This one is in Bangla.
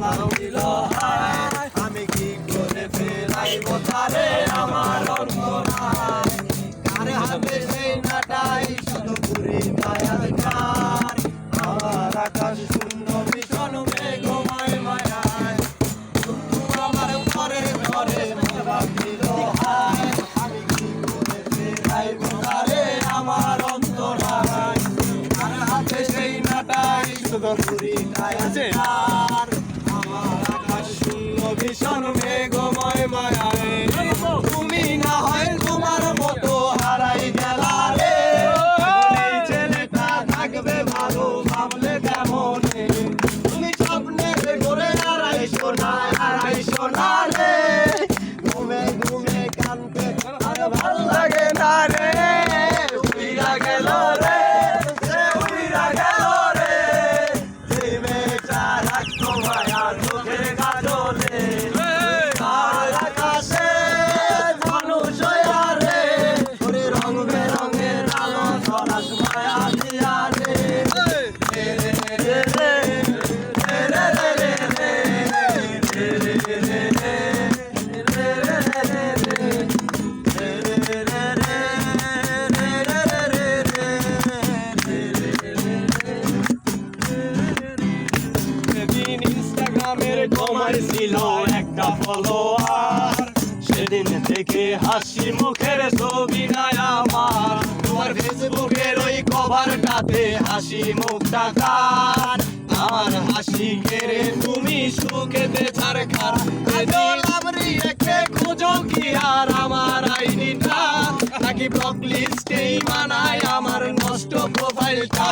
নাম দিল হায়। আমি কি করে ফেরাইব তারে আমার অন্তরায়, কার হাতে সেই নাটাই শত পুরি কায়ার। আমার আকাশ শূন্য ভীষণ মেঘময় মায়ায়, বন্ধু আমার ঘরে ঘরে নাম দিল হায়। আমি কি করে ফেরাইব তারে আমার অন্তরায়, কার হাতে সেই নাটাই শত পুরি কায়ার। আমার আকাশ শূন্য ভীষণ মেঘময় মায়ায়, তুমি না হয় তোমার মতো হারাই গেলা রে। এই ছেলেটা থাকবে ভালো ভাবলে কেমন, তুমি স্বপ্নে করে আড়াইশো না রে। ঘুমে ঘুমে কানতে আর ভাল লাগে না রে। উইরা গেল রে, সে উইরা গেল রে। এই মেয়েটা রাখতো মায়া চোখের কাজলে, আর আকাশে মানুষ হইয়া রে। ওরে রং বেরঙের আলো ছড়াস মায়া দিয়া রে। রে রে রে রে রে রে রে রে রে রে রে রে রে সেদিন ইনস্টাগ্রামের তোমার ছিল একটা ফলোয়ার, সেদিন থেকে হাসি মুখের ছবি নাই আমার। তোমার ফেসবুকের ওই কভারটাতে হাসি মুখটা কার, আমার হাসি কেড়ে তুমি সুখেতে ছাড়খার। লাভরি একে খোঁজো কি আর আমার আইডিটা, নাকি ব্লক লিস্টেই মানায় আমার নষ্ট প্রোফাইলটা।